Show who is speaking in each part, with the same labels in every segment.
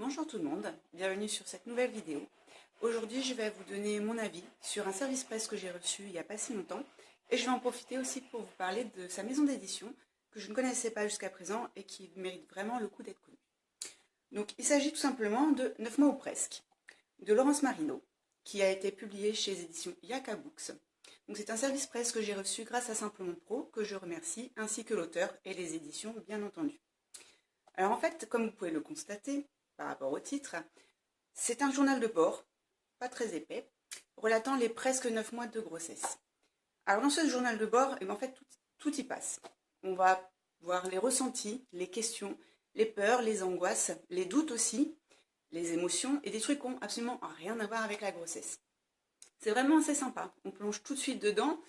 Speaker 1: Bonjour tout le monde, bienvenue sur cette nouvelle vidéo. Aujourd'hui je vais vous donner mon avis sur un service presse que j'ai reçu il n'y a pas si longtemps et je vais en profiter aussi pour vous parler de sa maison d'édition que je ne connaissais pas jusqu'à présent et qui mérite vraiment le coup d'être connue. Donc il s'agit tout simplement de 9 mois ou presque, de Laurence Marino, qui a été publié chez les éditions Yaka Books. Donc c'est un service presse que j'ai reçu grâce à Simplement Pro, que je remercie, ainsi que l'auteur et les éditions bien entendu. Alors en fait, comme vous pouvez le constater, par rapport au titre, c'est un journal de bord, pas très épais, relatant les presque 9 mois de grossesse. Alors dans ce journal de bord, en fait, tout y passe. On va voir les ressentis, les questions, les peurs, les angoisses, les doutes aussi, les émotions et des trucs qui n'ont absolument rien à voir avec la grossesse. C'est vraiment assez sympa, on plonge tout de suite dedans,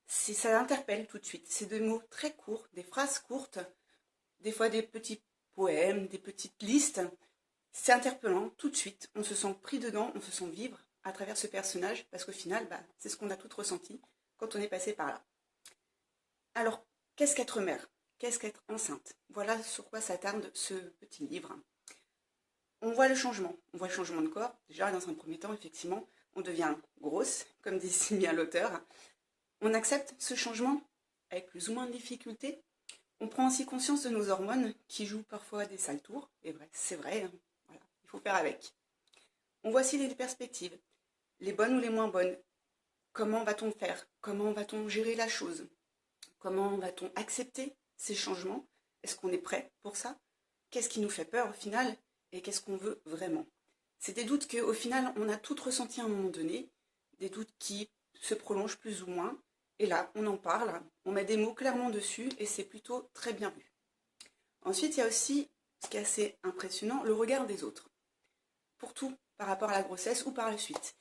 Speaker 1: ça interpelle tout de suite. C'est des mots très courts, des phrases courtes, des fois des petits poèmes, des petites listes. C'est interpellant tout de suite, on se sent pris dedans, on se sent vivre à travers ce personnage, parce qu'au final, c'est ce qu'on a toutes ressenti quand on est passé par là. Alors, qu'est-ce qu'être mère? Qu'est-ce qu'être enceinte? Voilà sur quoi s'attarde ce petit livre. On voit le changement de corps. Déjà, dans un premier temps, effectivement, on devient grosse, comme dit si bien l'auteur. On accepte ce changement avec plus ou moins de difficultés. On prend aussi conscience de nos hormones qui jouent parfois des sales tours. Et vrai, c'est vrai, hein. Voilà, il faut faire avec. On voit aussi les perspectives, les bonnes ou les moins bonnes. Comment va-t-on faire? Comment va-t-on gérer la chose? Comment va-t-on accepter ces changements? Est-ce qu'on est prêt pour ça? Qu'est-ce qui nous fait peur au final? Et qu'est-ce qu'on veut vraiment? C'est des doutes qu'au final, on a toutes ressentis à un moment donné, des doutes qui se prolongent plus ou moins. Et là, on en parle, on met des mots clairement dessus et c'est plutôt très bien vu. Ensuite, il y a aussi, ce qui est assez impressionnant, le regard des autres. Pour tout, par rapport à la grossesse ou par la suite.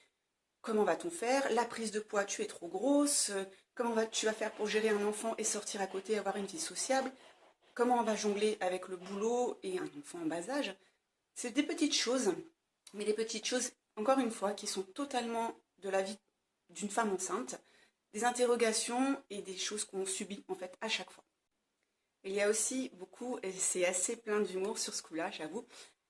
Speaker 1: Comment va-t-on faire? La prise de poids, tu es trop grosse. Comment tu vas faire pour gérer un enfant et sortir à côté, avoir une vie sociable? Comment on va jongler avec le boulot et un enfant en bas âge? C'est des petites choses, mais des petites choses, encore une fois, qui sont totalement de la vie d'une femme enceinte, des interrogations et des choses qu'on subit en fait à chaque fois. Il y a aussi beaucoup, et c'est assez plein d'humour sur ce coup-là, j'avoue,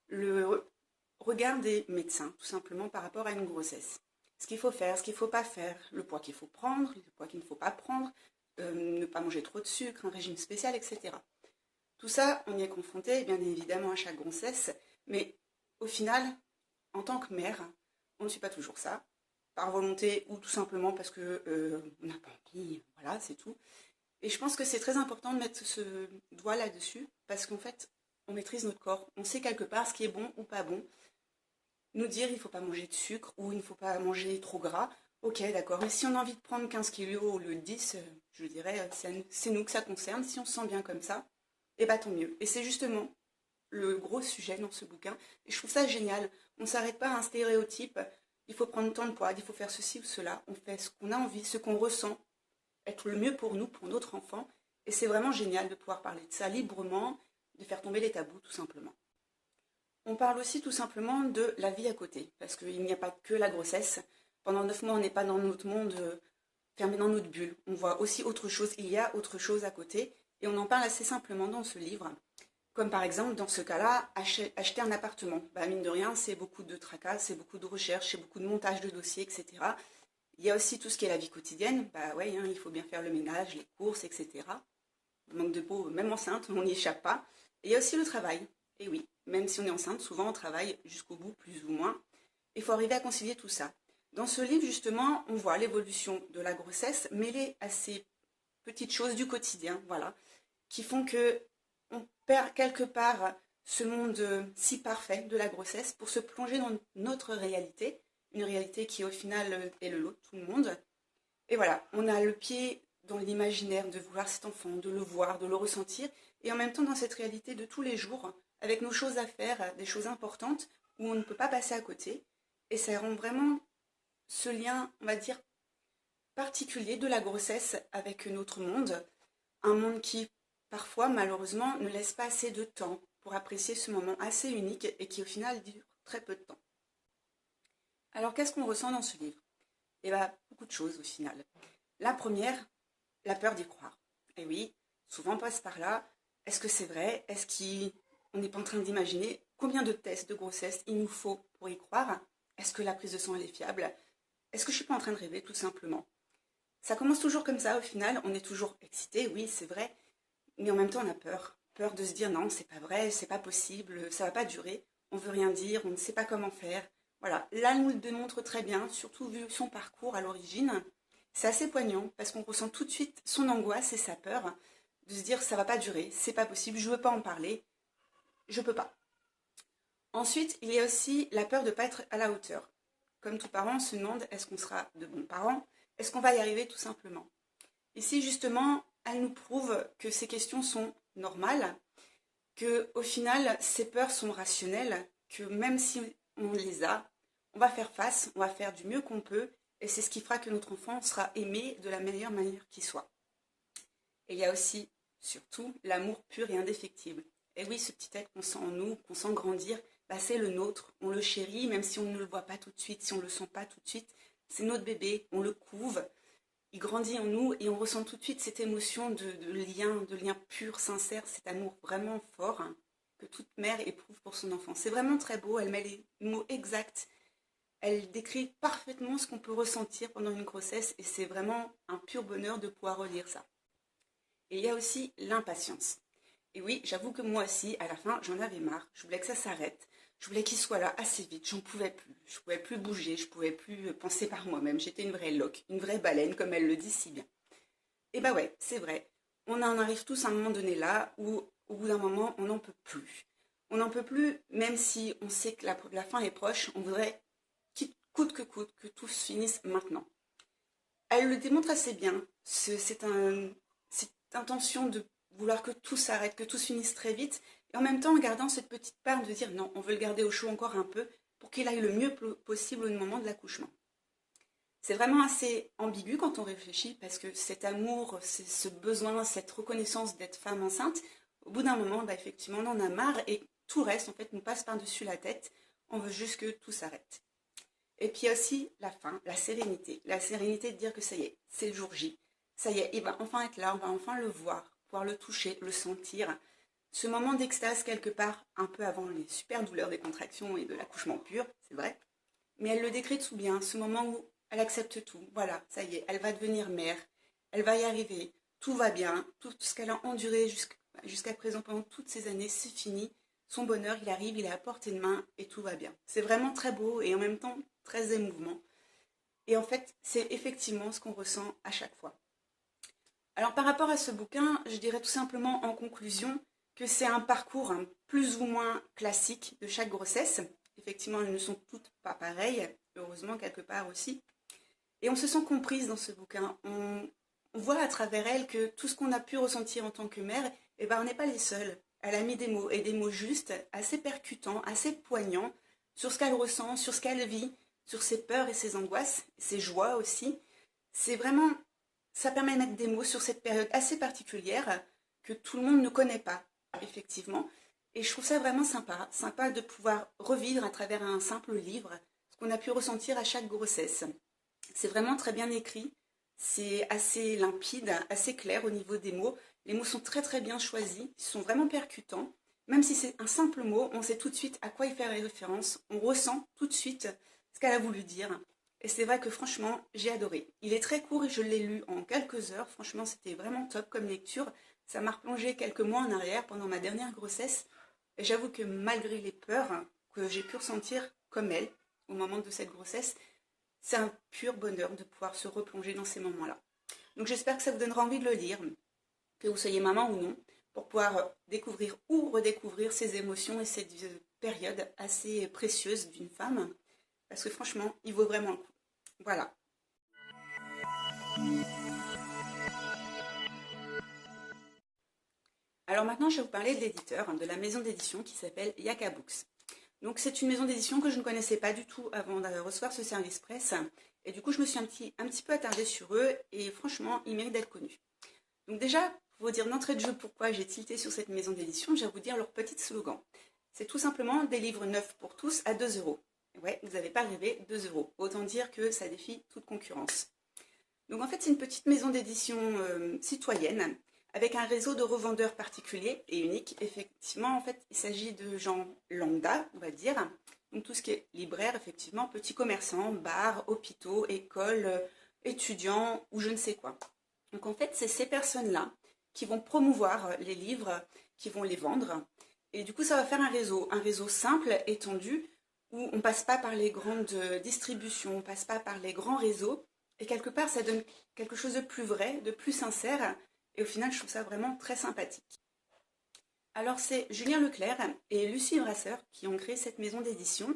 Speaker 1: le regard des médecins, tout simplement par rapport à une grossesse. Ce qu'il faut faire, ce qu'il ne faut pas faire, le poids qu'il faut prendre, le poids qu'il ne faut pas prendre, ne pas manger trop de sucre, un régime spécial, etc. Tout ça, on y est confronté, bien évidemment, à chaque grossesse, mais au final, en tant que mère, on ne suit pas toujours ça, par volonté ou tout simplement parce que on n'a pas envie, voilà, c'est tout. Et je pense que c'est très important de mettre ce doigt là-dessus, parce qu'en fait, on maîtrise notre corps, on sait quelque part ce qui est bon ou pas bon. Nous dire il ne faut pas manger de sucre ou il ne faut pas manger trop gras, ok d'accord, mais si on a envie de prendre 15 kilos au lieu de 10, je dirais, c'est nous que ça concerne, si on se sent bien comme ça, et tant mieux. Et c'est justement le gros sujet dans ce bouquin, et je trouve ça génial. On ne s'arrête pas à un stéréotype, il faut prendre tant de poids, il faut faire ceci ou cela, on fait ce qu'on a envie, ce qu'on ressent, être le mieux pour nous, pour notre enfant, et c'est vraiment génial de pouvoir parler de ça librement, de faire tomber les tabous tout simplement. On parle aussi tout simplement de la vie à côté, parce qu'il n'y a pas que la grossesse. Pendant 9 mois, on n'est pas dans notre monde fermé dans notre bulle. On voit aussi autre chose, il y a autre chose à côté, et on en parle assez simplement dans ce livre. Comme par exemple, dans ce cas-là, acheter un appartement. Mine de rien, c'est beaucoup de tracas, c'est beaucoup de recherches, c'est beaucoup de montage de dossiers, etc. Il y a aussi tout ce qui est la vie quotidienne. Il faut bien faire le ménage, les courses, etc. Manque de peau, même enceinte, on n'y échappe pas. Et il y a aussi le travail. Et oui, même si on est enceinte, souvent on travaille jusqu'au bout, plus ou moins. Il faut arriver à concilier tout ça. Dans ce livre, justement, on voit l'évolution de la grossesse mêlée à ces petites choses du quotidien, voilà, qui font que on perd quelque part ce monde si parfait de la grossesse pour se plonger dans notre réalité, une réalité qui au final est le lot de tout le monde. Et voilà, on a le pied dans l'imaginaire de voir cet enfant, de le voir, de le ressentir, et en même temps dans cette réalité de tous les jours, avec nos choses à faire, des choses importantes, où on ne peut pas passer à côté. Et ça rend vraiment ce lien, on va dire, particulier de la grossesse avec notre monde, un monde qui, parfois, malheureusement, ne laisse pas assez de temps pour apprécier ce moment assez unique et qui, au final, dure très peu de temps. Alors, qu'est-ce qu'on ressent dans ce livre? Beaucoup de choses, au final. La première, la peur d'y croire. Et oui, souvent on passe par là. Est-ce que c'est vrai? Est-ce qu'on n'est pas en train d'imaginer? combien de tests de grossesse il nous faut pour y croire. Est-ce que la prise de sang elle est fiable? Est-ce que je suis pas en train de rêver tout simplement? Ça commence toujours comme ça au final, on est toujours excité, oui c'est vrai, mais en même temps on a peur. Peur de se dire non, c'est pas vrai, c'est pas possible, ça va pas durer, on veut rien dire, on ne sait pas comment faire. Voilà, là elle nous le démontre très bien, surtout vu son parcours à l'origine. C'est assez poignant parce qu'on ressent tout de suite son angoisse et sa peur de se dire ça va pas durer, c'est pas possible, je veux pas en parler, je peux pas. Ensuite, il y a aussi la peur de ne pas être à la hauteur. Comme tout parent, on se demande est-ce qu'on sera de bons parents? Est-ce qu'on va y arriver tout simplement? Ici, justement, elle nous prouve que ces questions sont normales, que au final, ces peurs sont rationnelles, que même si on les a, on va faire face, on va faire du mieux qu'on peut, et c'est ce qui fera que notre enfant sera aimé de la meilleure manière qui soit. Et il y a aussi, surtout, l'amour pur et indéfectible. Et oui, ce petit être qu'on sent en nous, qu'on sent grandir, bah c'est le nôtre. On le chérit, même si on ne le voit pas tout de suite, si on ne le sent pas tout de suite. C'est notre bébé, on le couve, il grandit en nous et on ressent tout de suite cette émotion de lien pur, sincère, cet amour vraiment fort hein, que toute mère éprouve pour son enfant. C'est vraiment très beau, elle met les mots exacts. Elle décrit parfaitement ce qu'on peut ressentir pendant une grossesse et c'est vraiment un pur bonheur de pouvoir relire ça. Et il y a aussi l'impatience. Et oui, j'avoue que moi aussi, à la fin, j'en avais marre. Je voulais que ça s'arrête. Je voulais qu'il soit là assez vite. J'en pouvais plus. Je pouvais plus bouger. Je pouvais plus penser par moi-même. J'étais une vraie loque, une vraie baleine, comme elle le dit si bien. Et bah ouais, c'est vrai. On en arrive tous à un moment donné là où, au bout d'un moment, on n'en peut plus. On n'en peut plus, même si on sait que la fin est proche. On voudrait, coûte, que tout se finisse maintenant. Elle le démontre assez bien. Cette intention de vouloir que tout s'arrête, que tout se finisse très vite, et en même temps en gardant cette petite part de dire non, on veut le garder au chaud encore un peu pour qu'il aille le mieux possible au moment de l'accouchement. C'est vraiment assez ambigu quand on réfléchit parce que cet amour, ce besoin, cette reconnaissance d'être femme enceinte, au bout d'un moment, bah, effectivement, on en a marre et tout le reste en fait nous passe par-dessus la tête. On veut juste que tout s'arrête. Et puis aussi la fin, la sérénité de dire que ça y est, c'est le jour J. Ça y est, il va enfin être là, on va enfin le voir, pouvoir le toucher, le sentir. Ce moment d'extase quelque part, un peu avant les super douleurs des contractions et de l'accouchement pur, c'est vrai. Mais elle le décrit tout bien, ce moment où elle accepte tout. Voilà, ça y est, elle va devenir mère, elle va y arriver, tout va bien, tout ce qu'elle a enduré jusqu'à présent pendant toutes ces années, c'est fini. Son bonheur, il arrive, il est à portée de main et tout va bien. C'est vraiment très beau et en même temps très émouvant. Et en fait, c'est effectivement ce qu'on ressent à chaque fois. Alors par rapport à ce bouquin, je dirais tout simplement en conclusion que c'est un parcours plus ou moins classique de chaque grossesse. Effectivement, elles ne sont toutes pas pareilles, heureusement quelque part aussi. Et on se sent comprise dans ce bouquin. On voit à travers elle que tout ce qu'on a pu ressentir en tant que mère, eh ben, on n'est pas les seuls. Elle a mis des mots, et des mots justes, assez percutants, assez poignants, sur ce qu'elle ressent, sur ce qu'elle vit, sur ses peurs et ses angoisses, ses joies aussi. C'est vraiment, ça permet de mettre des mots sur cette période assez particulière que tout le monde ne connaît pas, effectivement. Et je trouve ça vraiment sympa de pouvoir revivre à travers un simple livre ce qu'on a pu ressentir à chaque grossesse. C'est vraiment très bien écrit, c'est assez limpide, assez clair au niveau des mots. Les mots sont très très bien choisis, ils sont vraiment percutants. Même si c'est un simple mot, on sait tout de suite à quoi il fait référence, on ressent tout de suite ce qu'elle a voulu dire. Et c'est vrai que franchement, j'ai adoré. Il est très court et je l'ai lu en quelques heures. Franchement, c'était vraiment top comme lecture. Ça m'a replongé quelques mois en arrière pendant ma dernière grossesse. Et j'avoue que malgré les peurs que j'ai pu ressentir comme elle au moment de cette grossesse, c'est un pur bonheur de pouvoir se replonger dans ces moments-là. Donc j'espère que ça vous donnera envie de le lire, que vous soyez maman ou non, pour pouvoir découvrir ou redécouvrir ces émotions et cette période assez précieuse d'une femme. Parce que franchement, il vaut vraiment le coup. Voilà. Alors maintenant, je vais vous parler de l'éditeur, de la maison d'édition qui s'appelle Yaka Books. Donc c'est une maison d'édition que je ne connaissais pas du tout avant de recevoir ce service presse. Et du coup, je me suis un petit peu attardée sur eux et franchement, ils méritent d'être connus. Donc déjà, pour vous dire d'entrée de jeu pourquoi j'ai tilté sur cette maison d'édition, je vais vous dire leur petit slogan. C'est tout simplement des livres neufs pour tous à 2 euros. Ouais, vous n'avez pas rêvé, 2 euros. Autant dire que ça défie toute concurrence. Donc en fait, c'est une petite maison d'édition citoyenne avec un réseau de revendeurs particuliers et uniques. Effectivement, en fait, il s'agit de gens lambda, on va dire. Donc tout ce qui est libraire, effectivement, petits commerçants, bars, hôpitaux, écoles, étudiants ou je ne sais quoi. Donc en fait, c'est ces personnes-là qui vont promouvoir les livres, qui vont les vendre. Et du coup, ça va faire un réseau simple, étendu, où on ne passe pas par les grandes distributions, on ne passe pas par les grands réseaux. Et quelque part, ça donne quelque chose de plus vrai, de plus sincère. Et au final, je trouve ça vraiment très sympathique. Alors, c'est Julien Leclerc et Lucie Brasseur qui ont créé cette maison d'édition.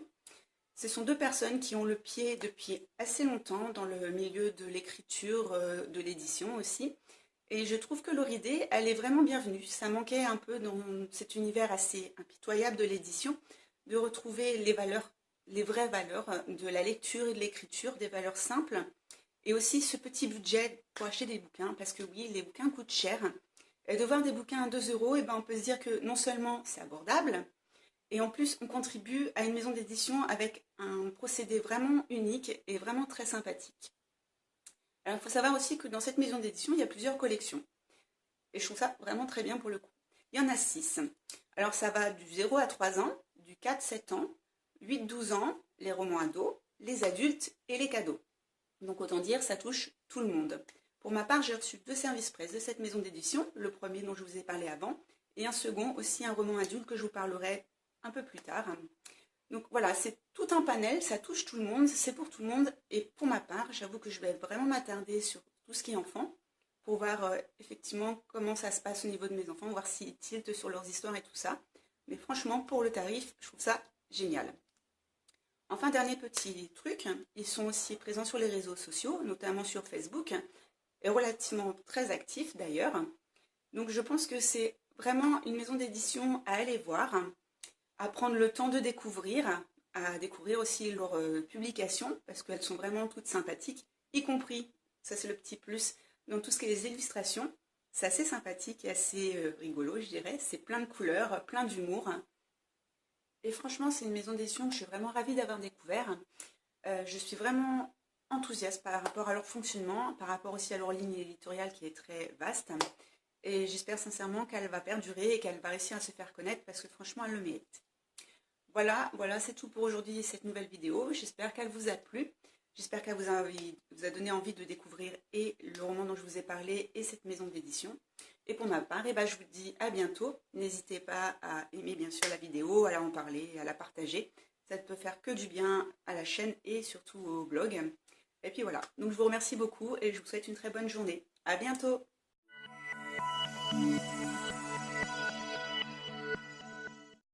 Speaker 1: Ce sont deux personnes qui ont le pied depuis assez longtemps dans le milieu de l'écriture, de l'édition aussi. Et je trouve que leur idée, elle est vraiment bienvenue. Ça manquait un peu dans cet univers assez impitoyable de l'édition, de retrouver les valeurs, les vraies valeurs de la lecture et de l'écriture, des valeurs simples. Et aussi ce petit budget pour acheter des bouquins, parce que oui, les bouquins coûtent cher. Et de voir des bouquins à 2 euros, et ben on peut se dire que non seulement c'est abordable, et en plus on contribue à une maison d'édition avec un procédé vraiment unique et vraiment très sympathique. Alors il faut savoir aussi que dans cette maison d'édition, il y a plusieurs collections. Et je trouve ça vraiment très bien pour le coup. Il y en a 6. Alors ça va du 0 à 3 ans, du 4-7 ans, 8-12 ans, les romans ados, les adultes et les cadeaux. Donc autant dire, ça touche tout le monde. Pour ma part, j'ai reçu 2 services presse de cette maison d'édition, le premier dont je vous ai parlé avant, et un second, aussi un roman adulte que je vous parlerai un peu plus tard. Donc voilà, c'est tout un panel, ça touche tout le monde, c'est pour tout le monde. Et pour ma part, j'avoue que je vais vraiment m'attarder sur tout ce qui est enfant, pour voir effectivement comment ça se passe au niveau de mes enfants, voir s'ils tiltent sur leurs histoires et tout ça. Mais franchement, pour le tarif, je trouve ça génial. Enfin, dernier petit truc, ils sont aussi présents sur les réseaux sociaux, notamment sur Facebook, et relativement très actifs d'ailleurs. Donc je pense que c'est vraiment une maison d'édition à aller voir, à prendre le temps de découvrir, à découvrir aussi leurs publications, parce qu'elles sont vraiment toutes sympathiques, y compris, ça c'est le petit plus, dans tout ce qui est les illustrations. C'est assez sympathique et assez rigolo, je dirais. C'est plein de couleurs, plein d'humour. Et franchement, c'est une maison d'édition que je suis vraiment ravie d'avoir découvert. Je suis vraiment enthousiaste par rapport à leur fonctionnement, par rapport aussi à leur ligne éditoriale qui est très vaste. Et j'espère sincèrement qu'elle va perdurer et qu'elle va réussir à se faire connaître parce que franchement, elle le mérite. Voilà, c'est tout pour aujourd'hui, cette nouvelle vidéo. J'espère qu'elle vous a plu. J'espère qu'elle vous a donné envie de découvrir et le roman dont je vous ai parlé et cette maison d'édition. Et pour ma part, je vous dis à bientôt. N'hésitez pas à aimer bien sûr la vidéo, à en parler, à la partager. Ça ne peut faire que du bien à la chaîne et surtout au blog. Et puis voilà, donc je vous remercie beaucoup et je vous souhaite une très bonne journée. À bientôt!